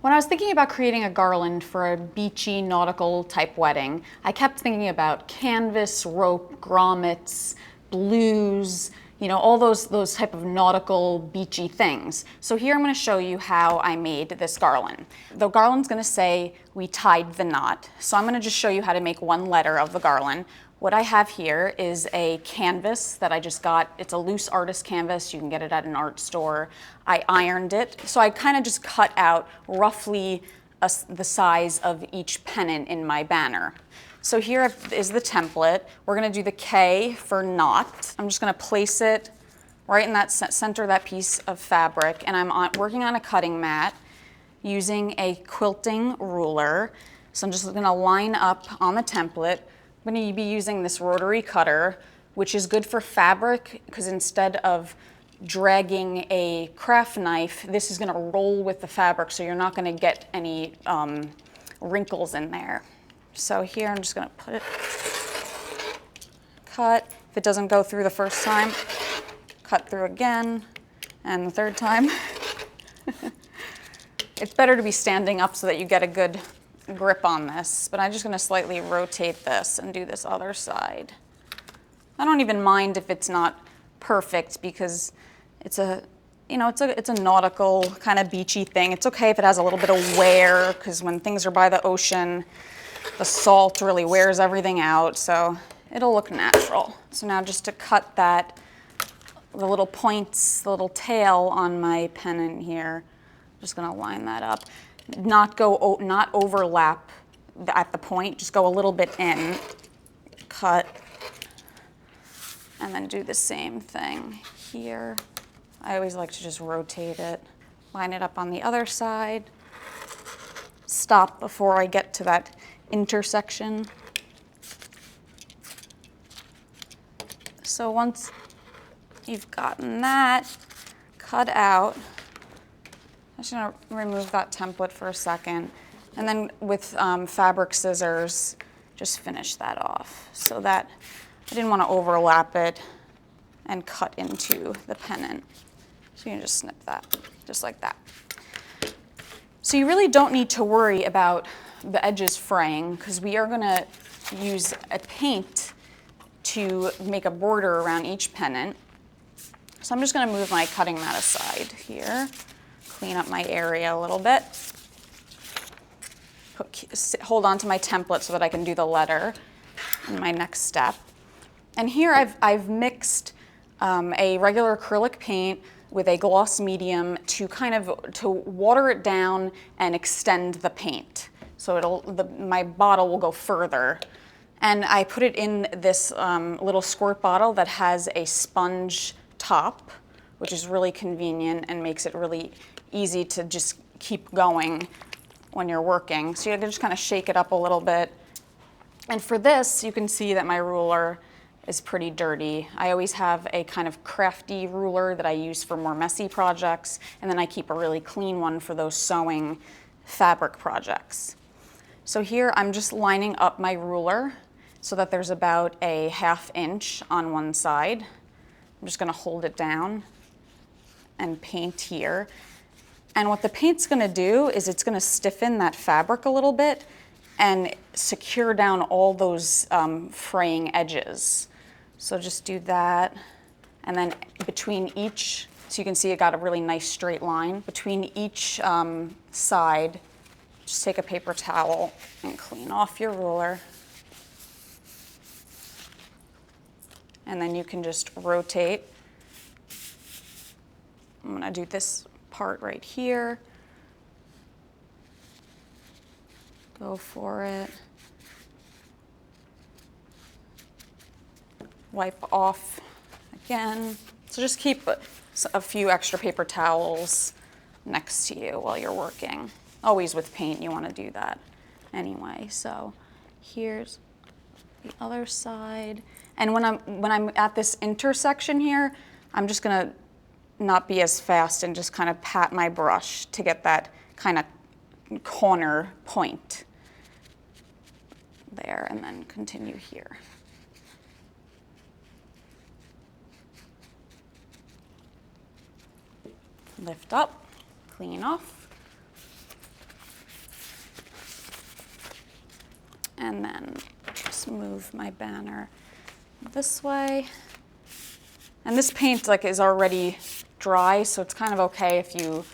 When I was thinking about creating a garland for a beachy nautical type wedding, I kept thinking about canvas, rope, grommets, blues, all those type of nautical beachy things. So here I'm going to show you how I made this garland. The garland's going to say we tied the knot. So I'm going to just show you how to make one letter of the garland. What I have here is a canvas that I just got. It's a loose artist canvas. You can get it at an art store. I ironed it. So I kind of just cut out roughly the size of each pennant in my banner. So here is the template. We're going to do the K for knot. I'm just going to place it right in that center of that piece of fabric. And I'm working on a cutting mat using a quilting ruler. So I'm just going to line up on the template. I'm going to be using this rotary cutter, which is good for fabric because instead of dragging a craft knife, this is going to roll with the fabric, so you're not going to get any wrinkles in there. So here I'm just going to put it, cut. If it doesn't go through the first time, cut through again, and the third time. It's better to be standing up so that you get a good grip on this, but I'm just going to slightly rotate this and do this other side. I don't even mind if it's not perfect because it's a nautical kind of beachy thing. It's okay if it has a little bit of wear because when things are by the ocean, the salt really wears everything out, so it'll look natural. So now just to cut that, the little points, the little tail on my pennant here, I'm just going to line that up. Not overlap at the point, just go a little bit in, cut, and then do the same thing here. I always like to just rotate it, line it up on the other side, stop before I get to that intersection. So once you've gotten that cut out, I'm just going to remove that template for a second, and then with fabric scissors, just finish that off so that I didn't want to overlap it and cut into the pennant. So you can just snip that, just like that. So you really don't need to worry about the edges fraying because we are going to use a paint to make a border around each pennant. So I'm just going to move my cutting mat aside here. Clean up my area a little bit. Hold on to my template so that I can do the letter in my next step. And here I've mixed a regular acrylic paint with a gloss medium to to water it down and extend the paint. So my bottle will go further. And I put it in this little squirt bottle that has a sponge top, which is really convenient and makes it really easy to just keep going when you're working. So you have to just kind of shake it up a little bit. And for this, you can see that my ruler is pretty dirty. I always have a kind of crafty ruler that I use for more messy projects, and then I keep a really clean one for those sewing fabric projects. So here I'm just lining up my ruler so that there's about a 1/2 inch on one side. I'm just going to hold it down and paint here. And what the paint's going to do is it's going to stiffen that fabric a little bit and secure down all those fraying edges. So just do that. And then between each, so you can see it got a really nice straight line. Between each side, just take a paper towel and clean off your ruler. And then you can just rotate. I'm going to do this part right here. Go for it. Wipe off again. So just keep a few extra paper towels next to you while you're working. Always with paint, you want to do that anyway. So here's the other side. And when I'm at this intersection here, I'm just going to not be as fast and just kind of pat my brush to get that kind of corner point there, and then continue here. Lift up, clean off. And then just move my banner this way. And this paint is already dry, so it's kind of okay if you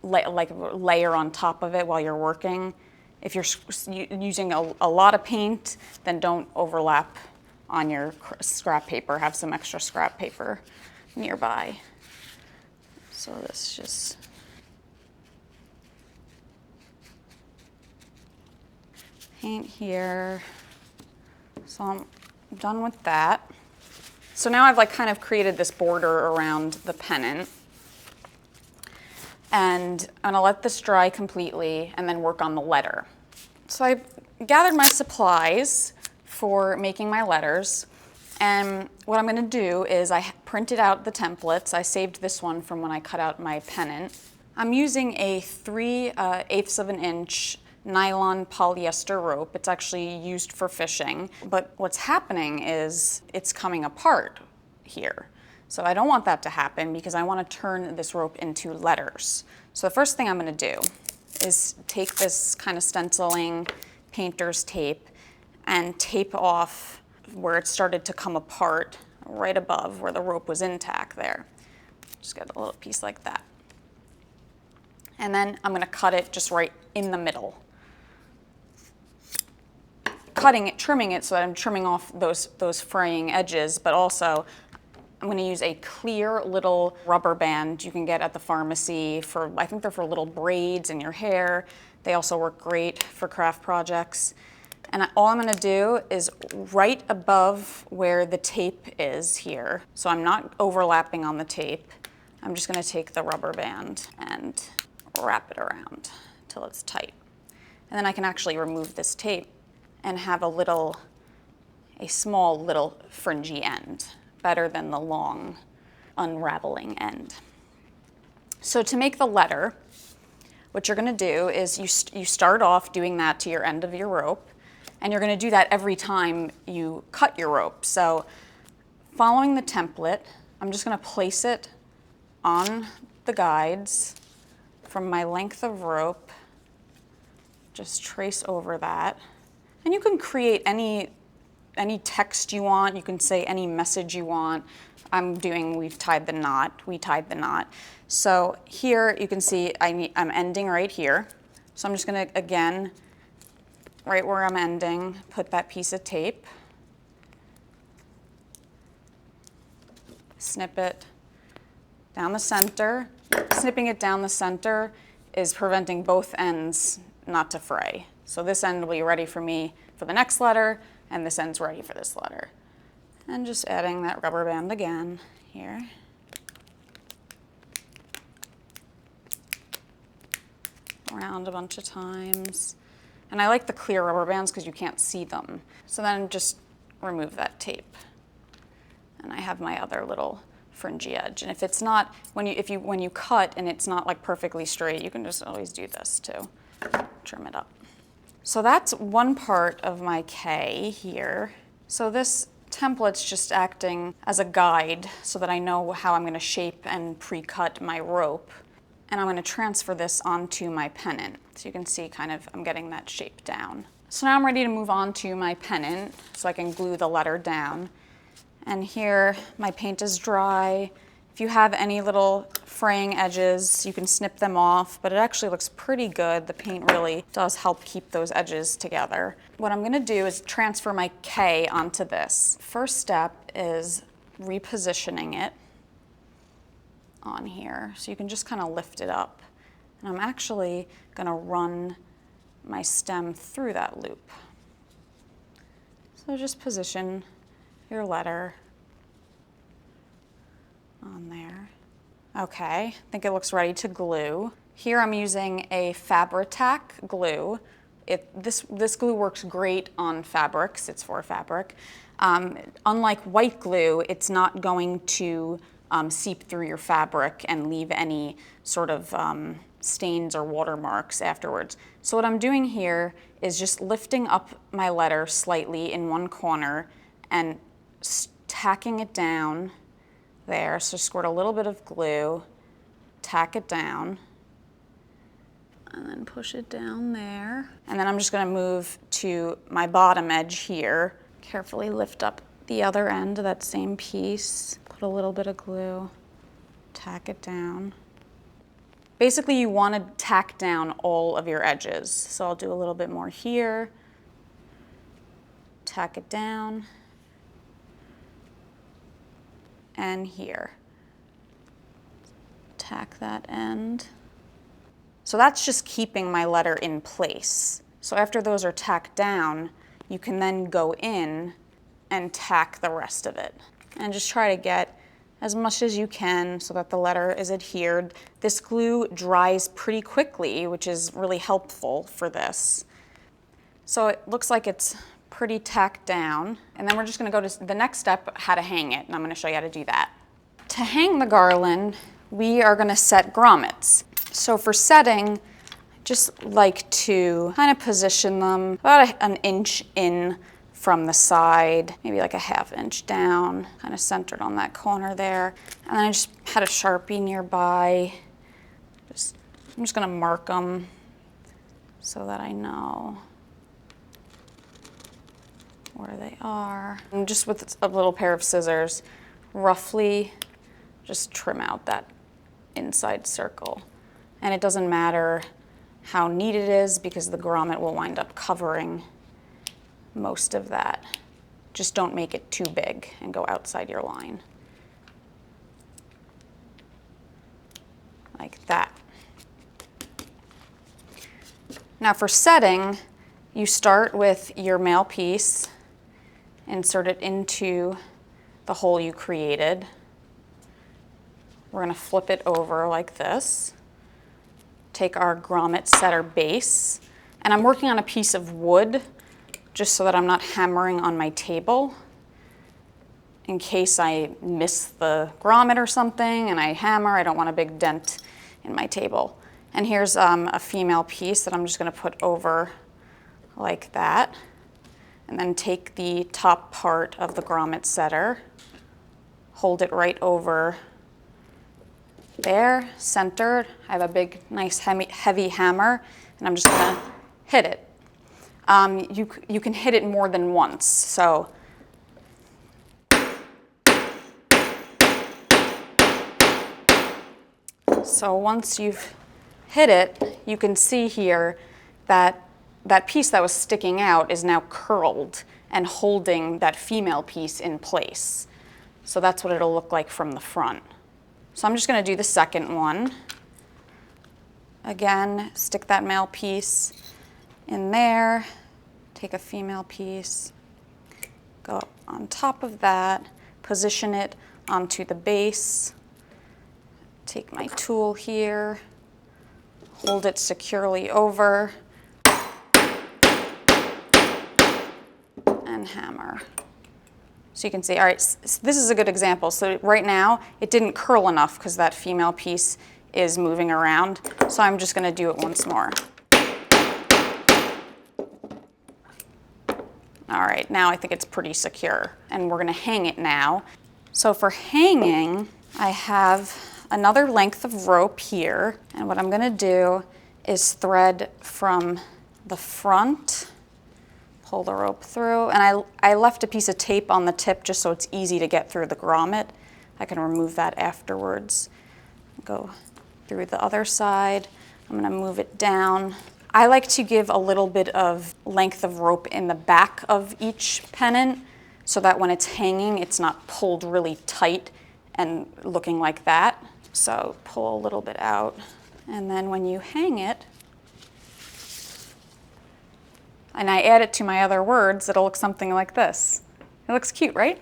layer on top of it while you're working. If you're using a lot of paint, then don't overlap on your scrap paper. Have some extra scrap paper nearby. So this just paint here. So I'm done with that. So now I've kind of created this border around the pennant. And I'm gonna let this dry completely and then work on the letter. So I gathered my supplies for making my letters. And what I'm gonna do is I printed out the templates. I saved this one from when I cut out my pennant. I'm using a 3/8 of an inch nylon polyester rope. It's actually used for fishing. But what's happening is it's coming apart here. So I don't want that to happen because I want to turn this rope into letters. So the first thing I'm going to do is take this kind of stenciling painter's tape and tape off where it started to come apart right above where the rope was intact there. Just get a little piece like that. And then I'm going to cut it just right in the middle. Trimming it so that I'm trimming off those fraying edges, but also I'm going to use a clear little rubber band you can get at the pharmacy for, I think they're for little braids in your hair. They also work great for craft projects. And all I'm going to do is right above where the tape is here, so I'm not overlapping on the tape, I'm just going to take the rubber band and wrap it around till it's tight. And then I can actually remove this tape and have a small little fringy end, better than the long unraveling end. So to make the letter, what you're gonna do is you start off doing that to your end of your rope, and you're gonna do that every time you cut your rope. So following the template, I'm just gonna place it on the guides from my length of rope, just trace over that. And you can create any text you want. You can say any message you want. we tied the knot. So here you can see I'm ending right here. So I'm just gonna, again, right where I'm ending, put that piece of tape, snip it down the center. Snipping it down the center is preventing both ends not to fray. So this end will be ready for me for the next letter, and this end's ready for this letter. And just adding that rubber band again here. Around a bunch of times. And I like the clear rubber bands because you can't see them. So then just remove that tape. And I have my other little fringy edge. And if it's not, when you cut and it's not like perfectly straight, you can just always do this too. Trim it up. So that's one part of my K here. So this template's just acting as a guide so that I know how I'm going to shape and pre-cut my rope. And I'm going to transfer this onto my pennant. So you can see kind of I'm getting that shape down. So now I'm ready to move on to my pennant so I can glue the letter down. And here my paint is dry. If you have any little fraying edges, you can snip them off, but it actually looks pretty good. The paint really does help keep those edges together. What I'm gonna do is transfer my K onto this. First step is repositioning it on here. So you can just kind of lift it up. And I'm actually gonna run my stem through that loop. So just position your letter on there. Okay, I think it looks ready to glue. Here I'm using a Fabri-Tac glue. This glue works great on fabrics. It's for fabric. Unlike white glue, it's not going to seep through your fabric and leave any sort of stains or watermarks afterwards. So what I'm doing here is just lifting up my letter slightly in one corner and tacking it down there. So squirt a little bit of glue, tack it down, and then and push it down there. And then I'm just gonna move to my bottom edge here. Carefully lift up the other end of that same piece. Put a little bit of glue, tack it down. Basically, you want to tack down all of your edges. So I'll do a little bit more here, tack it down, and here. Tack that end. So that's just keeping my letter in place. So after those are tacked down, you can then go in and tack the rest of it. And just try to get as much as you can so that the letter is adhered. This glue dries pretty quickly, which is really helpful for this. So it looks like it's pretty tacked down. And then we're just gonna go to the next step, how to hang it, and I'm gonna show you how to do that. To hang the garland, we are gonna set grommets. So for setting, just like to kind of position them about an inch in from the side, maybe like a ½ inch down, kind of centered on that corner there. And then I just had a Sharpie nearby. I'm just gonna mark them so that I know where they are. And just with a little pair of scissors, roughly just trim out that inside circle. And it doesn't matter how neat it is because the grommet will wind up covering most of that. Just don't make it too big and go outside your line. Like that. Now for setting, you start with your male piece, insert it into the hole you created. We're gonna flip it over like this. Take our grommet setter base, and I'm working on a piece of wood just so that I'm not hammering on my table in case I miss the grommet or something and I hammer. I don't want a big dent in my table. And here's a female piece that I'm just gonna put over like that, and then take the top part of the grommet setter, hold it right over there, centered. I have a big, nice, heavy hammer, and I'm just gonna hit it. You can hit it more than once, so. So once you've hit it, you can see here that that piece that was sticking out is now curled and holding that female piece in place. So that's what it'll look like from the front. So I'm just gonna do the second one. Again, stick that male piece in there, take a female piece, go on top of that, position it onto the base, take my tool here, hold it securely over, and hammer. So you can see, all right, this is a good example. So right now, it didn't curl enough because that female piece is moving around. So I'm just gonna do it once more. All right, now I think it's pretty secure, and we're gonna hang it now. So for hanging, I have another length of rope here, and what I'm gonna do is thread from the front, pull the rope through, and I left a piece of tape on the tip just so it's easy to get through the grommet. I can remove that afterwards. Go through the other side. I'm gonna move it down. I like to give a little bit of length of rope in the back of each pennant so that when it's hanging, it's not pulled really tight and looking like that. So pull a little bit out, and then when you hang it, and I add it to my other words, it'll look something like this. It looks cute, right?